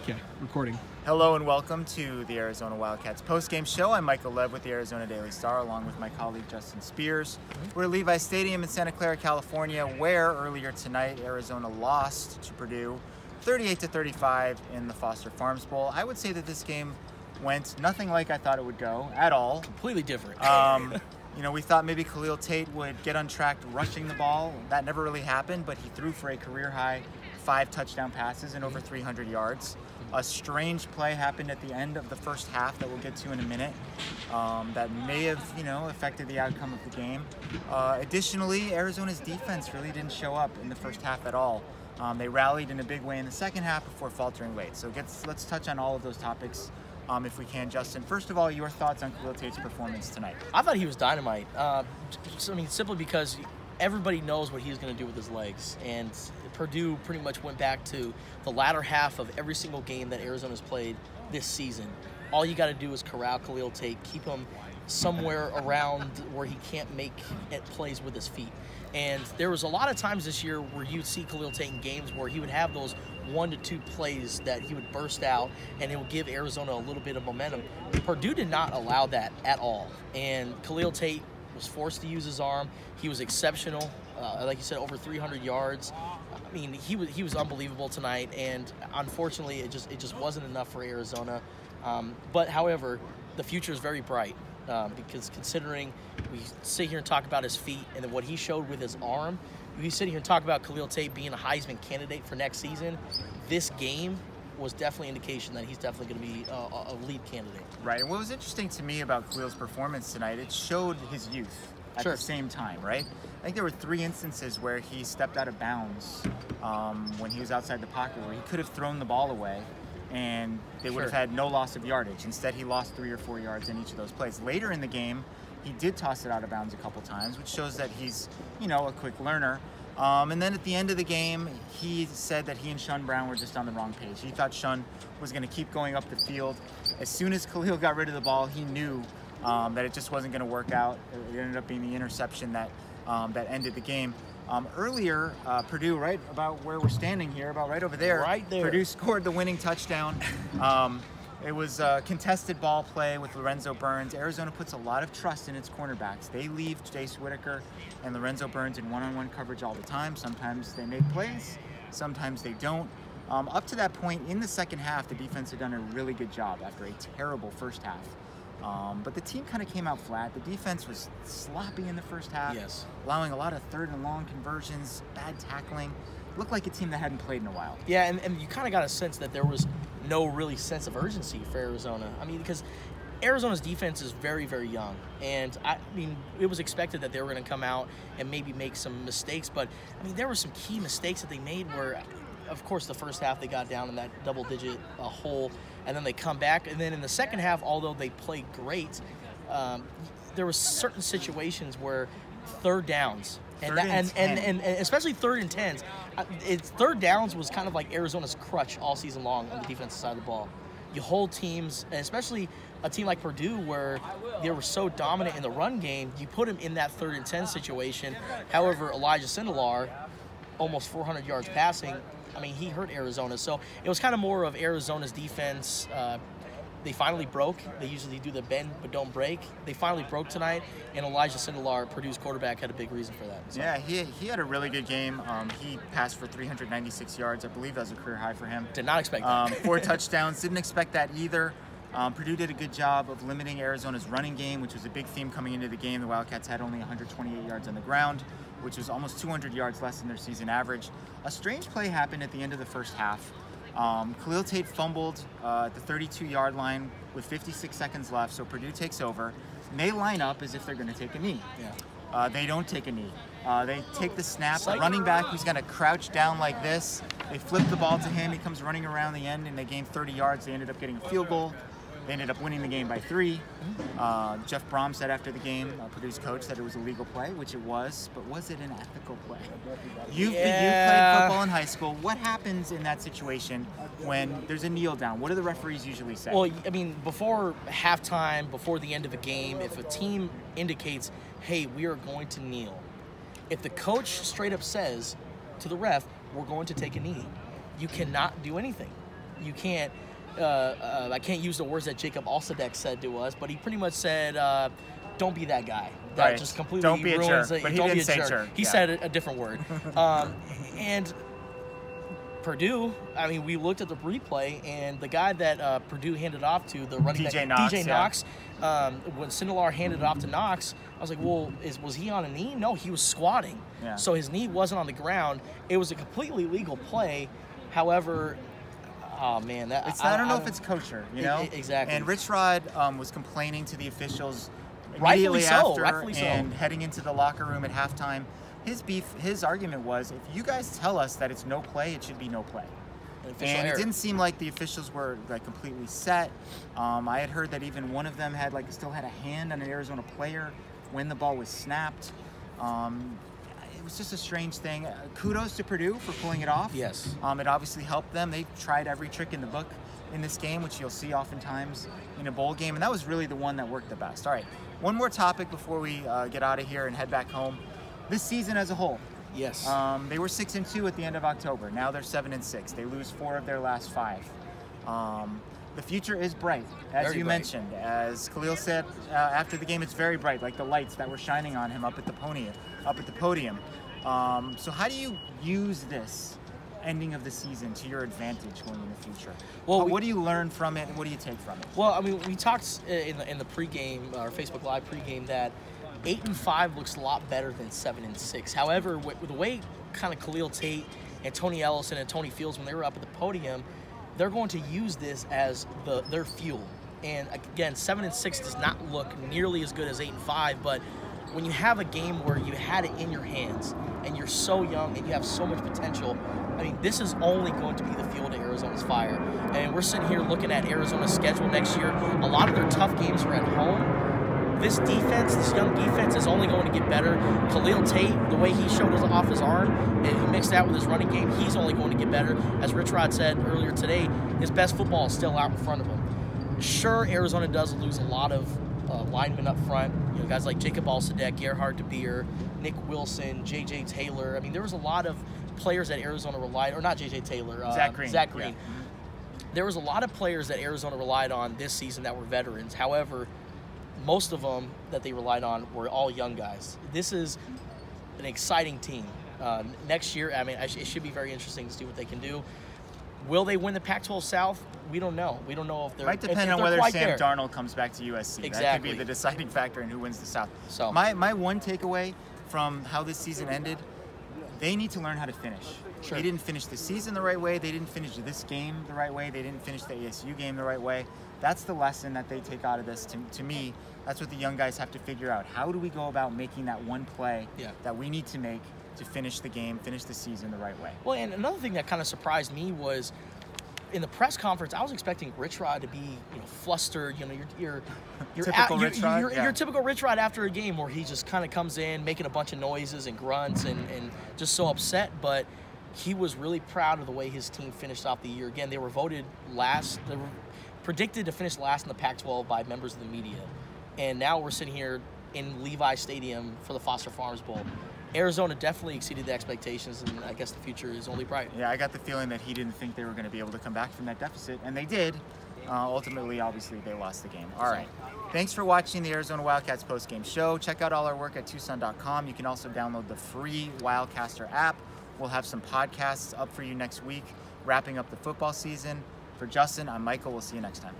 Okay, recording. Hello and welcome to the Arizona Wildcats postgame show. I'm Michael Lev with the Arizona Daily Star, along with my colleague Justin Spears. We're at Levi Stadium in Santa Clara, California, where earlier tonight Arizona lost to Purdue 38-35 in the Foster Farms Bowl. I would say that this game went nothing like I thought it would go at all. Completely different. You know, we thought maybe Khalil Tate would get untracked rushing the ball. That never really happened, but he threw for a career-high 5 touchdown passes and over 300 yards. A strange play happened at the end of the first half that we'll get to in a minute that may have, affected the outcome of the game. Additionally, Arizona's defense really didn't show up in the first half at all. They rallied in a big way in the second half before faltering late. So let's touch on all of those topics if we can. Justin, first of all, your thoughts on Khalil Tate's performance tonight? I thought he was dynamite. Simply because everybody knows what he's going to do with his legs. And Purdue pretty much went back to the latter half of every single game that Arizona's played this season. All you got to do is corral Khalil Tate, keep him somewhere around where he can't make plays with his feet. And there was a lot of times this year where you'd see Khalil Tate in games where he would have those 1 to 2 plays that he would burst out and it would give Arizona a little bit of momentum. Purdue did not allow that at all. And Khalil Tate was forced to use his arm. He was exceptional. Like you said, over 300 yards. I mean, he was unbelievable tonight, and unfortunately, it just wasn't enough for Arizona. But however, the future is very bright because considering we sit here and talk about his feet and then what he showed with his arm, we sit here and talk about Khalil Tate being a Heisman candidate for next season. This game was definitely indication that he's definitely going to be a lead candidate. Right, and what was interesting to me about Khalil's performance tonight, it showed his youth at the same time, right? I think there were 3 instances where he stepped out of bounds when he was outside the pocket, where he could have thrown the ball away and they would have had no loss of yardage. Instead, he lost 3 or 4 yards in each of those plays. Later in the game, he did toss it out of bounds a couple times, which shows that he's, a quick learner. And then at the end of the game, he said that he and Shun Brown were just on the wrong page. He thought Shun was going to keep going up the field. As soon as Khalil got rid of the ball, he knew that it just wasn't going to work out. It ended up being the interception that ended the game. Earlier, Purdue, right about where we're standing here, about right over there, Purdue scored the winning touchdown. It was a contested ball play with Lorenzo Burns. Arizona puts a lot of trust in its cornerbacks. They leave Jace Whitaker and Lorenzo Burns in one-on-one coverage all the time. Sometimes they make plays, sometimes they don't. Up to that point in the second half, the defense had done a really good job after a terrible first half. But the team kind of came out flat. The defense was sloppy in the first half, allowing a lot of 3rd and long conversions, bad tackling. Looked like a team that hadn't played in a while. Yeah, and you kind of got a sense that there was no really sense of urgency for Arizona. I mean, because Arizona's defense is very, very young. And, I mean, it was expected that they were going to come out and maybe make some mistakes. But, I mean, there were some key mistakes that they made where, of course, the first half they got down in that double-digit hole, and then they come back. And then in the second half, although they played great, there were certain situations where third downs, and especially 3rd and 10s. Third downs was kind of like Arizona's crutch all season long on the defensive side of the ball. You hold teams, and especially a team like Purdue where they were so dominant in the run game, you put them in that 3rd and 10 situation. However, Elijah Sindelar, almost 400 yards passing, I mean, he hurt Arizona. So it was kind of more of Arizona's defense. They finally broke. They usually do the bend but don't break. They finally broke tonight, and Elijah Sindelar, Purdue's quarterback, had a big reason for that. So. Yeah, he had a really good game. He passed for 396 yards. I believe that was a career high for him. Did not expect that. 4 touchdowns. Didn't expect that either. Purdue did a good job of limiting Arizona's running game, which was a big theme coming into the game. The Wildcats had only 128 yards on the ground, which was almost 200 yards less than their season average. A strange play happened at the end of the first half. Khalil Tate fumbled at the 32-yard line with 56 seconds left, so Purdue takes over. And they line up as if they're going to take a knee. They don't take a knee. They take the snap. The running back, who's going to crouch down like this, they flip the ball to him. He comes running around the end, and they gain 30 yards. They ended up getting a field goal. They ended up winning the game by 3. Jeff Brom said after the game, Purdue's coach, that it was a legal play, which it was, but was it an ethical play? You played football in high school. What happens in that situation when there's a kneel down? What do the referees usually say? Well, I mean, before halftime, before the end of a game, if a team indicates, hey, we are going to kneel, if the coach straight up says to the ref, we're going to take a knee, you cannot do anything. you can't. I can't use the words that Jacob Alsadek said to us, but he pretty much said, "Don't be that guy." That just completely don't be ruins a jerk. it. But he Don't didn't be a say jerk. jerk. He said a different word. And Purdue, I mean, we looked at the replay, and the guy that Purdue handed off to, the running DJ back, Knox, DJ Knox, when Sindelar handed it off to Knox, I was like, well, was he on a knee? No, he was squatting. Yeah. So his knee wasn't on the ground. It was a completely legal play. However, oh, man. I don't know if it's kosher, you know? Exactly. And Rich Rod was complaining to the officials Rightfully immediately so, after and heading into the locker room at halftime. His argument was, if you guys tell us that it's no play, it should be no play. And it didn't seem like the officials were like completely set. I had heard that even one of them still had a hand on an Arizona player when the ball was snapped. It was just a strange thing. Kudos to Purdue for pulling it off. Yes. It obviously helped them. They tried every trick in the book in this game, which you'll see oftentimes in a bowl game, and that was really the one that worked the best. All right, one more topic before we get out of here and head back home. This season as a whole. Yes. They were 6-2 at the end of October. Now they're 7-6. They lose 4 of their last 5. The future is bright, as Very you bright. mentioned. As Khalil said after the game, it's very bright, like the lights that were shining on him up at the podium. So how do you use this ending of the season to your advantage going in the future? Well, what do you learn from it, and what do you take from it? Well, I mean, we talked in the pregame, our Facebook Live pregame, that 8-5 looks a lot better than 7-6. However, with the way kind of Khalil Tate and Tony Ellison and Tony Fields, when they were up at the podium, they're going to use this as their fuel. And again, 7-6 does not look nearly as good as 8-5, but when you have a game where you had it in your hands and you're so young and you have so much potential, I mean, this is only going to be the fuel to Arizona's fire. And we're sitting here looking at Arizona's schedule next year. A lot of their tough games are at home. This defense, this young defense, is only going to get better. Khalil Tate, the way he showed us off his arm, and he mixed that with his running game, he's only going to get better. As Rich Rod said earlier today, his best football is still out in front of him. Sure, Arizona does lose a lot of linemen up front. You know, guys like Jacob Alsadek, Gerhard DeBeer, Nick Wilson, J.J. Taylor. I mean, there was a lot of players that Arizona relied, or not J.J. Taylor, Zach Green. Yeah. There was a lot of players that Arizona relied on this season that were veterans. However, most of them that they relied on were all young guys. This is an exciting team. Next year, I mean, it should be very interesting to see what they can do. Will they win the Pac-12 South? We don't know. We don't know if they're might depend on whether Sam Darnold comes back to USC. Exactly. That could be the deciding factor in who wins the South. So my one takeaway from how this season ended, they need to learn how to finish. Sure. They didn't finish the season the right way. They didn't finish this game the right way. They didn't finish the ASU game the right way. That's the lesson that they take out of this. To me, that's what the young guys have to figure out. How do we go about making that one play that we need to make to finish the game, finish the season the right way? Well, and another thing that kind of surprised me was in the press conference, I was expecting Rich Rod to be, flustered. Your typical Rich Rod after a game where he just kind of comes in making a bunch of noises and grunts and just so upset. But he was really proud of the way his team finished off the year. Again, they were voted last. They were predicted to finish last in the Pac-12 by members of the media. And now we're sitting here in Levi Stadium for the Foster Farms Bowl. Arizona definitely exceeded the expectations, and I guess the future is only bright. Yeah, I got the feeling that he didn't think they were going to be able to come back from that deficit, and they did. Ultimately, obviously, they lost the game. All right. Thanks for watching the Arizona Wildcats postgame show. Check out all our work at Tucson.com. You can also download the free Wildcaster app. We'll have some podcasts up for you next week, wrapping up the football season. For Justin, I'm Michael. We'll see you next time.